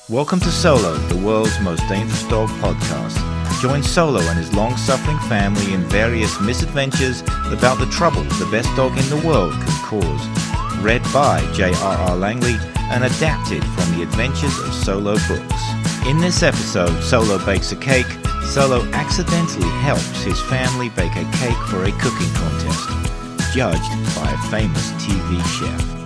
Welcome to Solo, the world's most dangerous dog podcast. Join Solo and his long-suffering family in various misadventures about the trouble the best dog in the world could cause. Read by J.R.R. Langley and adapted from the adventures of Solo books. In this episode, Solo bakes a cake. Solo accidentally helps his family bake a cake for a cooking contest, judged by a famous TV chef.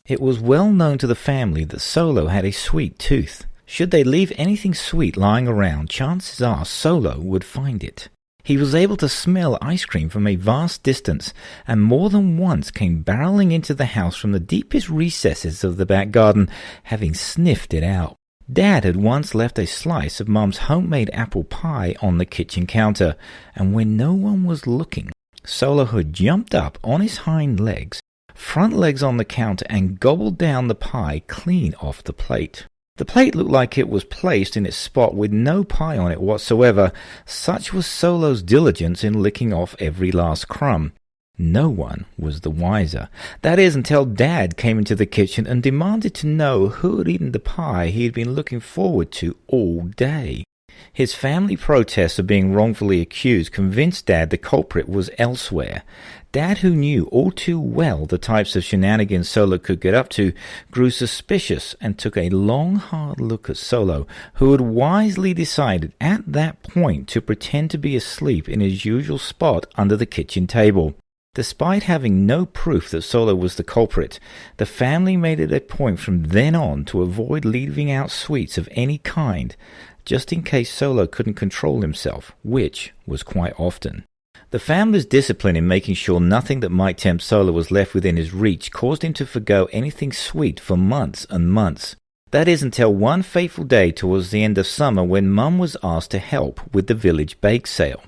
It was well known to the family that Solo had a sweet tooth. Should they leave anything sweet lying around, chances are Solo would find it. He was able to smell ice cream from a vast distance, and more than once came barreling into the house from the deepest recesses of the back garden, having sniffed it out. Dad had once left a slice of Mum's homemade apple pie on the kitchen counter, and when no one was looking, Solo had jumped up on his hind legs, front legs on the counter, and gobbled down the pie clean off the plate. The plate looked like it was placed in its spot with no pie on it whatsoever. Such was Solo's diligence in licking off every last crumb. No one was the wiser. That is, until Dad came into the kitchen and demanded to know who had eaten the pie he had been looking forward to all day. His family protests of being wrongfully accused convinced Dad the culprit was elsewhere. Dad, who knew all too well the types of shenanigans Solo could get up to, grew suspicious and took a long, hard look at Solo, who had wisely decided at that point to pretend to be asleep in his usual spot under the kitchen table. Despite having no proof that Solo was the culprit, the family made it a point from then on to avoid leaving out sweets of any kind, just in case Solo couldn't control himself, which was quite often. The family's discipline in making sure nothing that might tempt Solo was left within his reach caused him to forgo anything sweet for months and months. That is, until one fateful day towards the end of summer when Mum was asked to help with the village bake sale.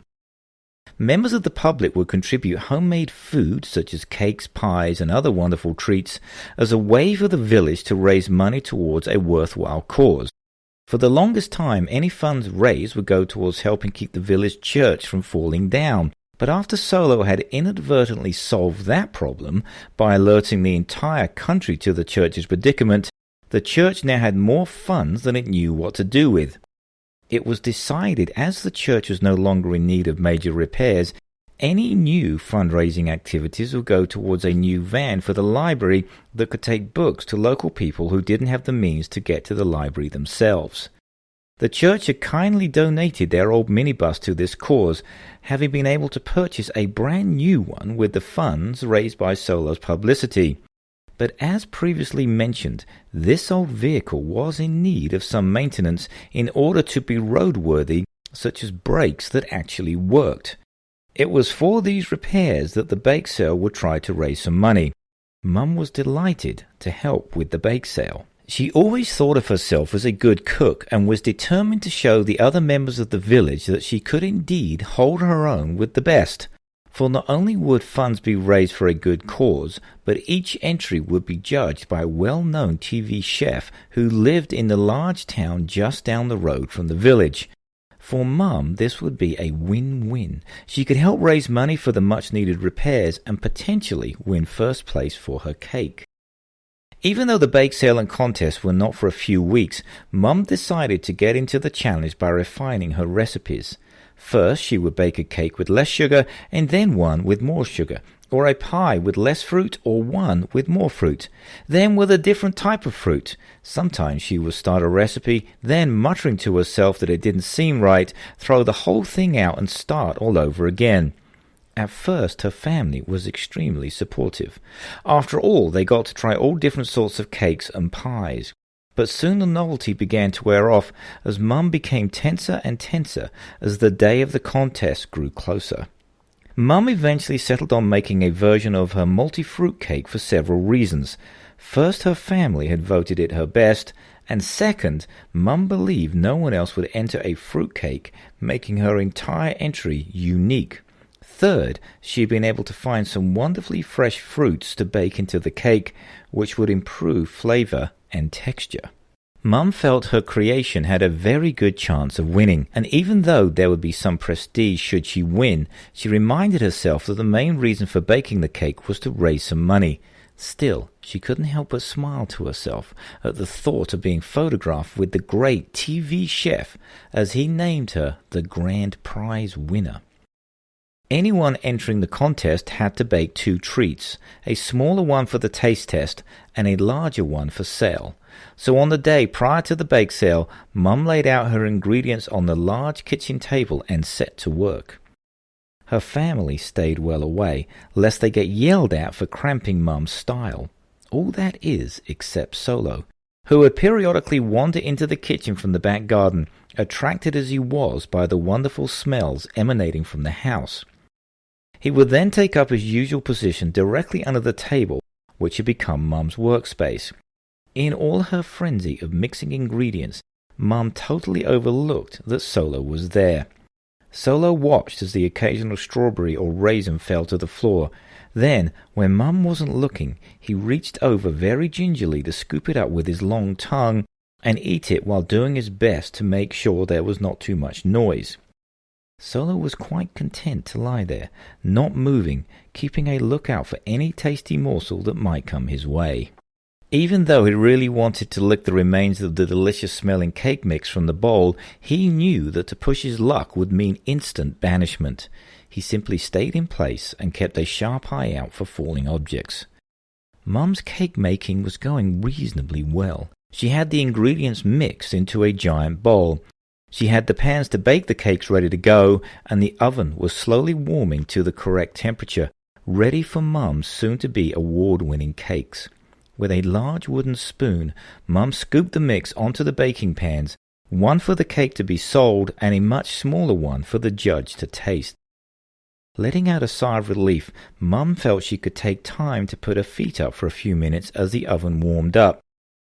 Members of the public would contribute homemade food such as cakes, pies, and other wonderful treats as a way for the village to raise money towards a worthwhile cause. For the longest time, any funds raised would go towards helping keep the village church from falling down. But after Solo had inadvertently solved that problem by alerting the entire country to the church's predicament, the church now had more funds than it knew what to do with. It was decided, as the church was no longer in need of major repairs, any new fundraising activities would go towards a new van for the library that could take books to local people who didn't have the means to get to the library themselves. The church had kindly donated their old minibus to this cause, having been able to purchase a brand new one with the funds raised by Solo's publicity. But as previously mentioned, this old vehicle was in need of some maintenance in order to be roadworthy, such as brakes that actually worked. It was for these repairs that the bake sale would try to raise some money. Mum was delighted to help with the bake sale. She always thought of herself as a good cook and was determined to show the other members of the village that she could indeed hold her own with the best. For not only would funds be raised for a good cause, but each entry would be judged by a well-known TV chef who lived in the large town just down the road from the village. For Mum, this would be a win-win. She could help raise money for the much-needed repairs and potentially win first place for her cake. Even though the bake sale and contest were not for a few weeks, Mum decided to get into the challenge by refining her recipes. First, she would bake a cake with less sugar and then one with more sugar, or a pie with less fruit or one with more fruit, then with a different type of fruit. Sometimes she would start a recipe, then muttering to herself that it didn't seem right, throw the whole thing out and start all over again. At first, her family was extremely supportive. After all, they got to try all different sorts of cakes and pies. But soon the novelty began to wear off as Mum became tenser and tenser as the day of the contest grew closer. Mum eventually settled on making a version of her multi-fruit cake for several reasons. First, her family had voted it her best, and second, Mum believed no one else would enter a fruit cake, making her entire entry unique. Third, she had been able to find some wonderfully fresh fruits to bake into the cake, which would improve flavor and texture. Mum felt her creation had a very good chance of winning, and even though there would be some prestige should she win, she reminded herself that the main reason for baking the cake was to raise some money. Still, she couldn't help but smile to herself at the thought of being photographed with the great TV chef, as he named her the grand prize winner. Anyone entering the contest had to bake 2 treats, a smaller one for the taste test and a larger one for sale. So on the day prior to the bake sale, Mum laid out her ingredients on the large kitchen table and set to work. Her family stayed well away, lest they get yelled at for cramping Mum's style. All that is, except Solo, who would periodically wander into the kitchen from the back garden, attracted as he was by the wonderful smells emanating from the house. He would then take up his usual position directly under the table, which had become Mum's workspace. In all her frenzy of mixing ingredients, Mum totally overlooked that Solo was there. Solo watched as the occasional strawberry or raisin fell to the floor. Then, when Mum wasn't looking, he reached over very gingerly to scoop it up with his long tongue and eat it while doing his best to make sure there was not too much noise. Solo was quite content to lie there, not moving, keeping a lookout for any tasty morsel that might come his way. Even though he really wanted to lick the remains of the delicious-smelling cake mix from the bowl, he knew that to push his luck would mean instant banishment. He simply stayed in place and kept a sharp eye out for falling objects. Mum's cake-making was going reasonably well. She had the ingredients mixed into a giant bowl. She had the pans to bake the cakes ready to go, and the oven was slowly warming to the correct temperature, ready for Mum's soon-to-be award-winning cakes. With a large wooden spoon, Mum scooped the mix onto the baking pans, one for the cake to be sold and a much smaller one for the judge to taste. Letting out a sigh of relief, Mum felt she could take time to put her feet up for a few minutes as the oven warmed up,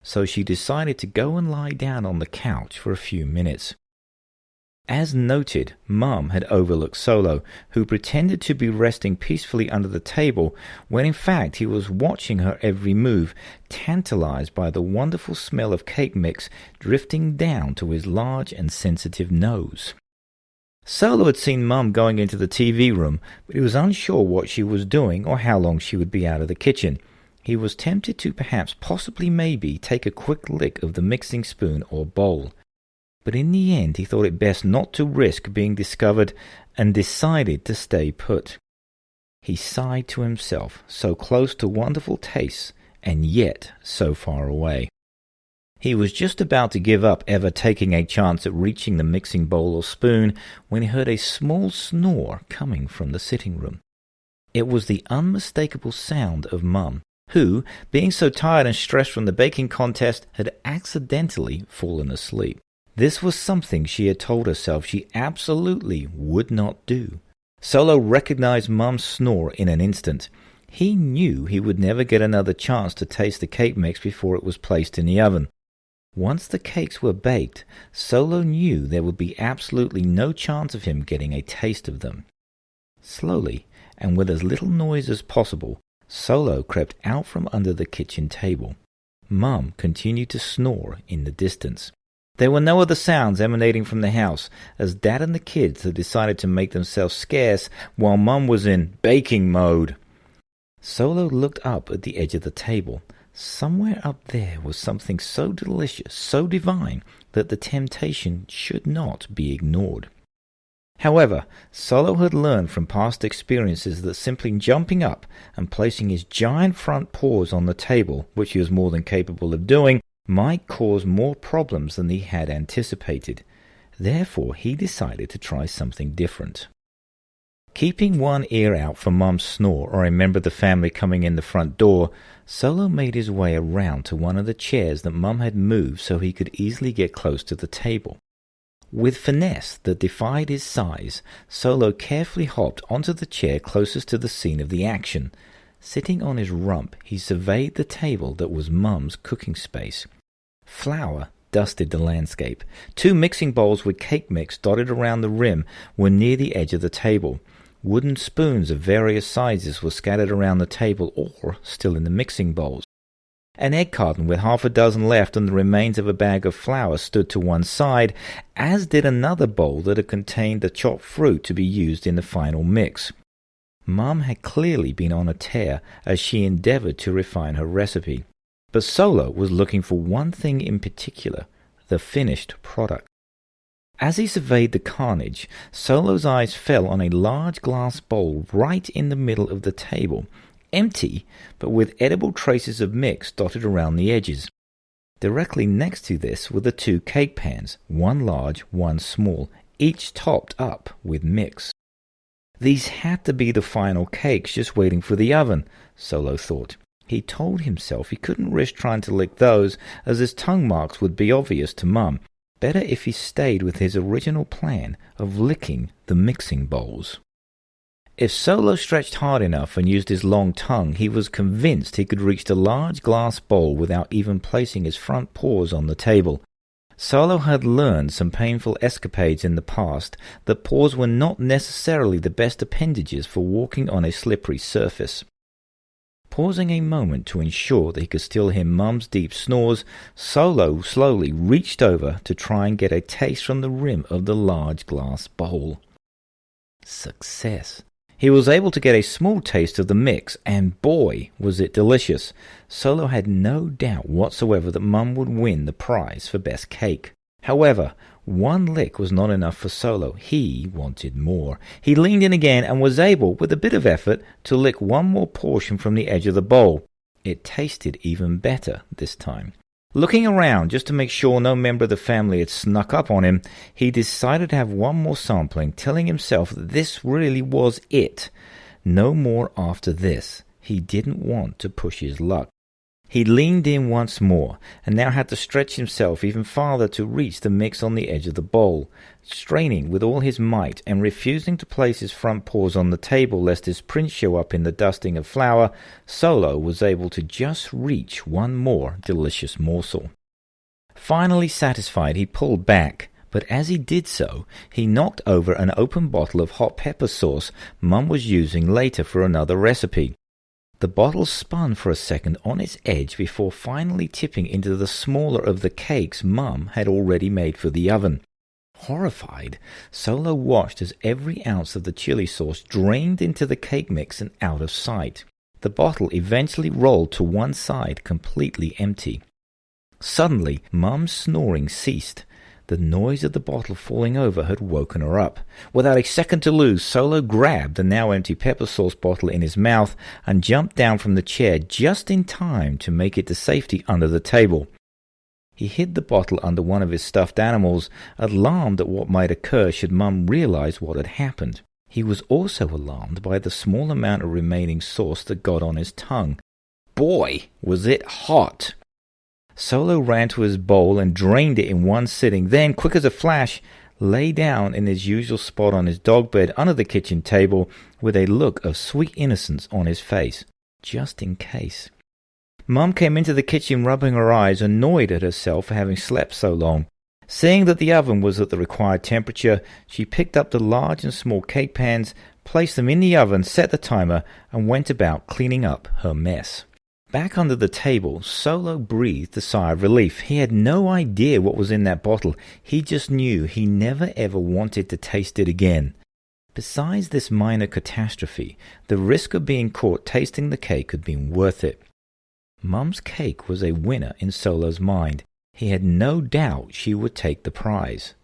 so she decided to go and lie down on the couch for a few minutes. As noted, Mum had overlooked Solo, who pretended to be resting peacefully under the table, when in fact he was watching her every move, tantalized by the wonderful smell of cake mix drifting down to his large and sensitive nose. Solo had seen Mum going into the TV room, but he was unsure what she was doing or how long she would be out of the kitchen. He was tempted to perhaps maybe take a quick lick of the mixing spoon or bowl. But in the end he thought it best not to risk being discovered and decided to stay put. He sighed to himself, so close to wonderful tastes and yet so far away. He was just about to give up ever taking a chance at reaching the mixing bowl or spoon when he heard a small snore coming from the sitting room. It was the unmistakable sound of Mum, who, being so tired and stressed from the baking contest, had accidentally fallen asleep. This was something she had told herself she absolutely would not do. Solo recognized Mum's snore in an instant. He knew he would never get another chance to taste the cake mix before it was placed in the oven. Once the cakes were baked, Solo knew there would be absolutely no chance of him getting a taste of them. Slowly, and with as little noise as possible, Solo crept out from under the kitchen table. Mum continued to snore in the distance. There were no other sounds emanating from the house, as Dad and the kids had decided to make themselves scarce while Mum was in baking mode. Solo looked up at the edge of the table. Somewhere up there was something so delicious, so divine, that the temptation should not be ignored. However, Solo had learned from past experiences that simply jumping up and placing his giant front paws on the table, which he was more than capable of doing, might cause more problems than he had anticipated. Therefore, he decided to try something different. Keeping one ear out for Mum's snore or a member of the family coming in the front door, Solo made his way around to one of the chairs that Mum had moved so he could easily get close to the table. With finesse that defied his size, Solo carefully hopped onto the chair closest to the scene of the action. Sitting on his rump, he surveyed the table that was Mum's cooking space. Flour dusted the landscape. 2 mixing bowls with cake mix dotted around the rim were near the edge of the table. Wooden spoons of various sizes were scattered around the table or still in the mixing bowls. An egg carton with half a dozen left and the remains of a bag of flour stood to one side, as did another bowl that had contained the chopped fruit to be used in the final mix. Mum had clearly been on a tear as she endeavored to refine her recipe. But Solo was looking for one thing in particular, the finished product. As he surveyed the carnage, Solo's eyes fell on a large glass bowl right in the middle of the table, empty, but with edible traces of mix dotted around the edges. Directly next to this were the 2 cake pans, one large, one small, each topped up with mix. These had to be the final cakes just waiting for the oven, Solo thought. He told himself he couldn't risk trying to lick those, as his tongue marks would be obvious to Mum. Better if he stayed with his original plan of licking the mixing bowls. If Solo stretched hard enough and used his long tongue, he was convinced he could reach the large glass bowl without even placing his front paws on the table. Solo had learned some painful escapades in the past that paws were not necessarily the best appendages for walking on a slippery surface. Pausing a moment to ensure that he could still hear Mum's deep snores, Solo slowly reached over to try and get a taste from the rim of the large glass bowl. Success. He was able to get a small taste of the mix, and boy, was it delicious. Solo had no doubt whatsoever that Mum would win the prize for best cake. However, one lick was not enough for Solo. He wanted more. He leaned in again and was able, with a bit of effort, to lick one more portion from the edge of the bowl. It tasted even better this time. Looking around just to make sure no member of the family had snuck up on him, he decided to have one more sampling, telling himself that this really was it. No more after this. He didn't want to push his luck. He leaned in once more, and now had to stretch himself even farther to reach the mix on the edge of the bowl. Straining with all his might, and refusing to place his front paws on the table lest his prints show up in the dusting of flour, Solo was able to just reach one more delicious morsel. Finally satisfied, he pulled back, but as he did so, he knocked over an open bottle of hot pepper sauce Mum was using later for another recipe. The bottle spun for a second on its edge before finally tipping into the smaller of the cakes Mum had already made for the oven. Horrified, Solo watched as every ounce of the chili sauce drained into the cake mix and out of sight. The bottle eventually rolled to one side, completely empty. Suddenly, Mum's snoring ceased. The noise of the bottle falling over had woken her up. Without a second to lose, Solo grabbed the now empty pepper sauce bottle in his mouth and jumped down from the chair just in time to make it to safety under the table. He hid the bottle under one of his stuffed animals, alarmed at what might occur should Mum realize what had happened. He was also alarmed by the small amount of remaining sauce that got on his tongue. Boy, was it hot! Solo ran to his bowl and drained it in one sitting, then, quick as a flash, lay down in his usual spot on his dog bed under the kitchen table with a look of sweet innocence on his face, just in case. Mum came into the kitchen rubbing her eyes, annoyed at herself for having slept so long. Seeing that the oven was at the required temperature, she picked up the large and small cake pans, placed them in the oven, set the timer, and went about cleaning up her mess. Back under the table, Solo breathed a sigh of relief. He had no idea what was in that bottle. He just knew he never ever wanted to taste it again. Besides this minor catastrophe, the risk of being caught tasting the cake had been worth it. Mum's cake was a winner in Solo's mind. He had no doubt she would take the prize.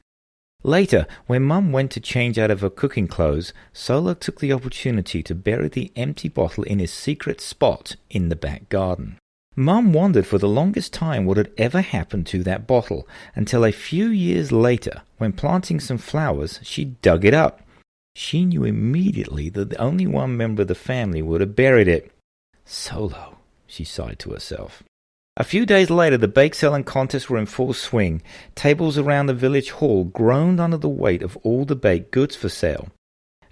Later, when Mum went to change out of her cooking clothes, Solo took the opportunity to bury the empty bottle in his secret spot in the back garden. Mum wondered for the longest time what had ever happened to that bottle, until a few years later, when planting some flowers, she dug it up. She knew immediately that only one member of the family would have buried it. Solo, she sighed to herself. A few days later, the bake-selling contests were in full swing. Tables around the village hall groaned under the weight of all the baked goods for sale.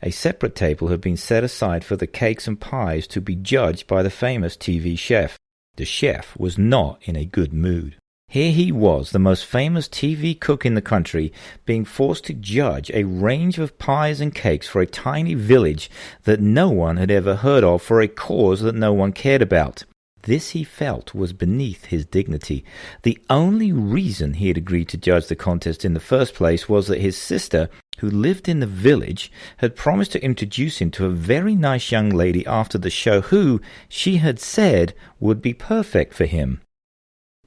A separate table had been set aside for the cakes and pies to be judged by the famous TV chef. The chef was not in a good mood. Here he was, the most famous TV cook in the country, being forced to judge a range of pies and cakes for a tiny village that no one had ever heard of for a cause that no one cared about. This, he felt, was beneath his dignity. The only reason he had agreed to judge the contest in the first place was that his sister, who lived in the village, had promised to introduce him to a very nice young lady after the show who, she had said, would be perfect for him.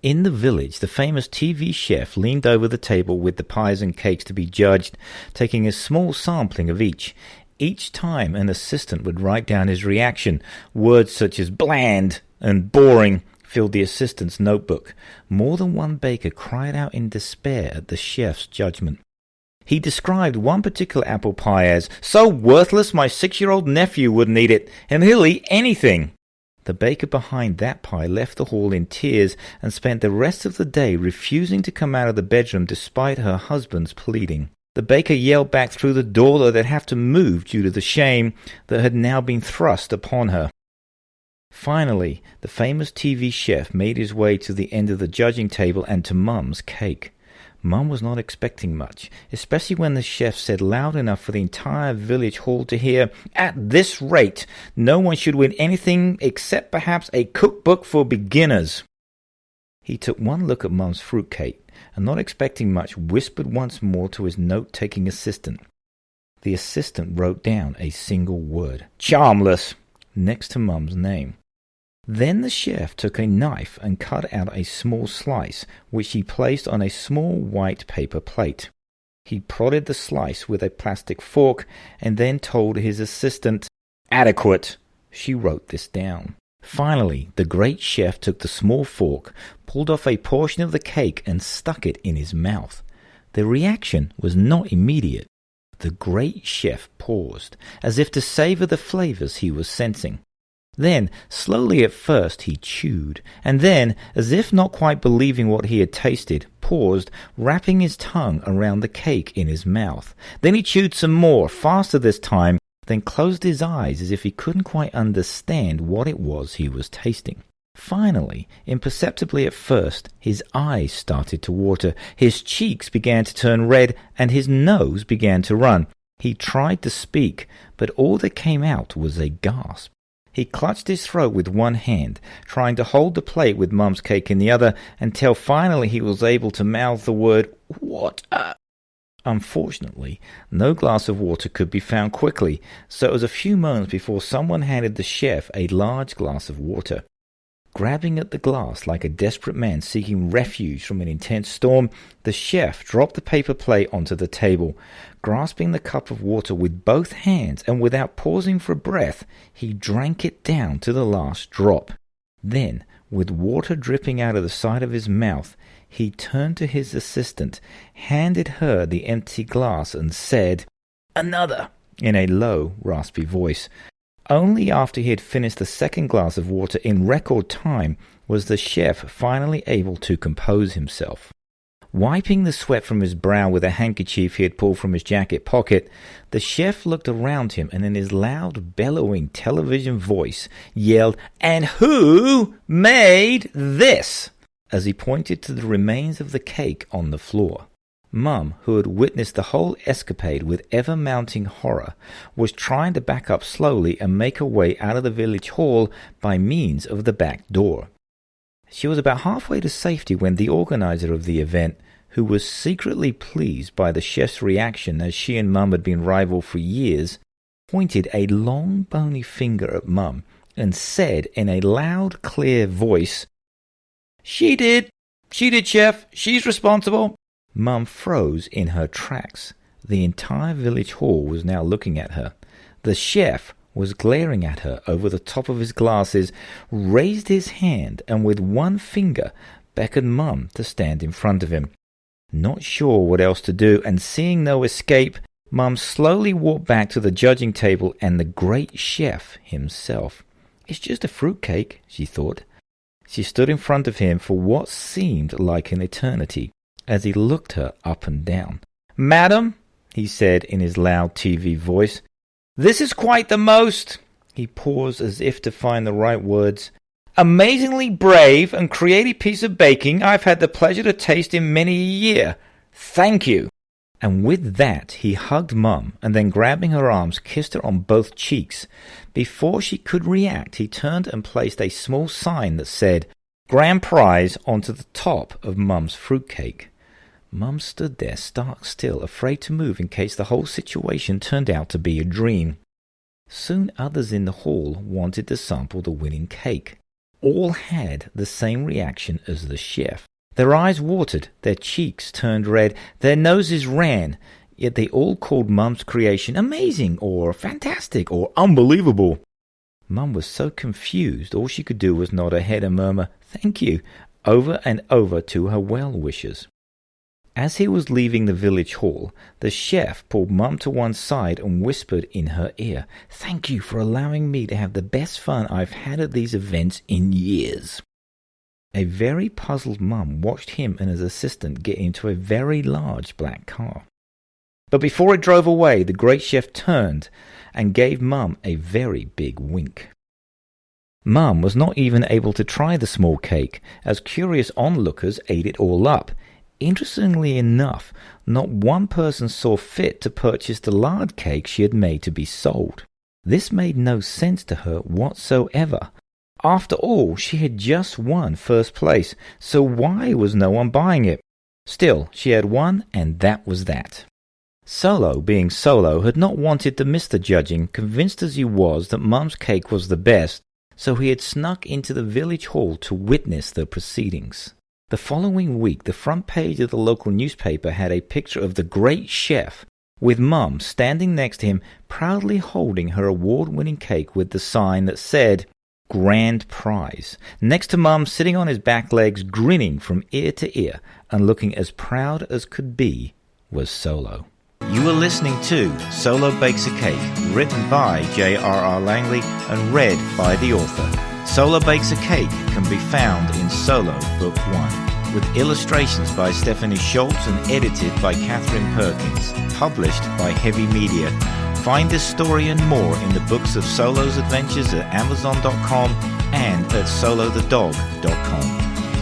In the village, the famous TV chef leaned over the table with the pies and cakes to be judged, taking a small sampling of each. Each time an assistant would write down his reaction. Words such as bland and boring filled the assistant's notebook. More than one baker cried out in despair at the chef's judgment. He described one particular apple pie as, "So worthless my 6-year-old nephew wouldn't eat it, and he'll eat anything." The baker behind that pie left the hall in tears and spent the rest of the day refusing to come out of the bedroom despite her husband's pleading. The baker yelled back through the door that they'd have to move due to the shame that had now been thrust upon her. Finally, the famous TV chef made his way to the end of the judging table and to Mum's cake. Mum was not expecting much, especially when the chef said loud enough for the entire village hall to hear, "At this rate, no one should win anything except perhaps a cookbook for beginners." He took one look at Mum's fruitcake, and not expecting much, whispered once more to his note-taking assistant. The assistant wrote down a single word, "Charmless," next to Mum's name. Then the chef took a knife and cut out a small slice, which he placed on a small white paper plate. He prodded the slice with a plastic fork and then told his assistant, "Adequate." She wrote this down. Finally, the great chef took the small fork, pulled off a portion of the cake and stuck it in his mouth. The reaction was not immediate. The great chef paused, as if to savor the flavors he was sensing. Then, slowly at first, he chewed, and then, as if not quite believing what he had tasted, paused, wrapping his tongue around the cake in his mouth. Then he chewed some more, faster this time, then closed his eyes as if he couldn't quite understand what it was he was tasting. Finally, imperceptibly at first, his eyes started to water, his cheeks began to turn red, and his nose began to run. He tried to speak, but all that came out was a gasp. He clutched his throat with one hand, trying to hold the plate with Mum's cake in the other, until finally he was able to mouth the word, "Water." Unfortunately, no glass of water could be found quickly, so it was a few moments before someone handed the chef a large glass of water. Grabbing at the glass like a desperate man seeking refuge from an intense storm, the chef dropped the paper plate onto the table. Grasping the cup of water with both hands and without pausing for breath, he drank it down to the last drop. Then, with water dripping out of the side of his mouth, he turned to his assistant, handed her the empty glass and said, "Another," in a low, raspy voice. Only after he had finished the second glass of water in record time was the chef finally able to compose himself. Wiping the sweat from his brow with a handkerchief he had pulled from his jacket pocket, the chef looked around him and in his loud, bellowing television voice yelled, "And who made this?" as he pointed to the remains of the cake on the floor. Mum, who had witnessed the whole escapade with ever-mounting horror, was trying to back up slowly and make her way out of the village hall by means of the back door. She was about halfway to safety when the organizer of the event, who was secretly pleased by the chef's reaction as she and Mum had been rival for years, pointed a long bony finger at Mum and said in a loud, clear voice, She did, chef. She's responsible." Mum froze in her tracks. The entire village hall was now looking at her. The chef was glaring at her over the top of his glasses, raised his hand, and with one finger beckoned Mum to stand in front of him. Not sure what else to do, and seeing no escape, Mum slowly walked back to the judging table and the great chef himself. "It's just a fruitcake," she thought. She stood in front of him for what seemed like an eternity, as he looked her up and down. "Madam," he said in his loud TV voice, "this is quite the most," he paused as if to find the right words, "amazingly brave and creative piece of baking I've had the pleasure to taste in many a year. Thank you." And with that, he hugged Mum, and then grabbing her arms, kissed her on both cheeks. Before she could react, he turned and placed a small sign that said, "Grand Prize," onto the top of Mum's fruitcake. Mum stood there stark still, afraid to move in case the whole situation turned out to be a dream. Soon others in the hall wanted to sample the winning cake. All had the same reaction as the chef. Their eyes watered, their cheeks turned red, their noses ran, yet they all called Mum's creation amazing or fantastic or unbelievable. Mum was so confused, all she could do was nod her head and murmur, "Thank you," over and over to her well-wishers. As he was leaving the village hall, the chef pulled Mum to one side and whispered in her ear, "Thank you for allowing me to have the best fun I've had at these events in years." A very puzzled Mum watched him and his assistant get into a very large black car. But before it drove away, the great chef turned and gave Mum a very big wink. Mum was not even able to try the small cake, as curious onlookers ate it all up. Interestingly enough, not one person saw fit to purchase the large cake she had made to be sold. This made no sense to her whatsoever. After all, she had just won first place, so why was no one buying it? Still, she had won, and that was that. Solo, being Solo, had not wanted to miss the judging, convinced as he was that Mum's cake was the best, so he had snuck into the village hall to witness the proceedings. The following week, the front page of the local newspaper had a picture of the great chef, with Mum standing next to him, proudly holding her award-winning cake with the sign that said, "Grand Prize." Next to Mum, sitting on his back legs, grinning from ear to ear, and looking as proud as could be, was Solo. You are listening to Solo Bakes a Cake, written by J.R.R. Langley and read by the author. Solo Bakes a Cake can be found in Solo Book 1, with illustrations by Stephanie Schultz and edited by Catherine Perkins, published by Heavy Media. Find this story and more in the books of Solo's adventures at Amazon.com and at SoloTheDog.com.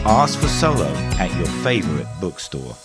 Ask for Solo at your favorite bookstore.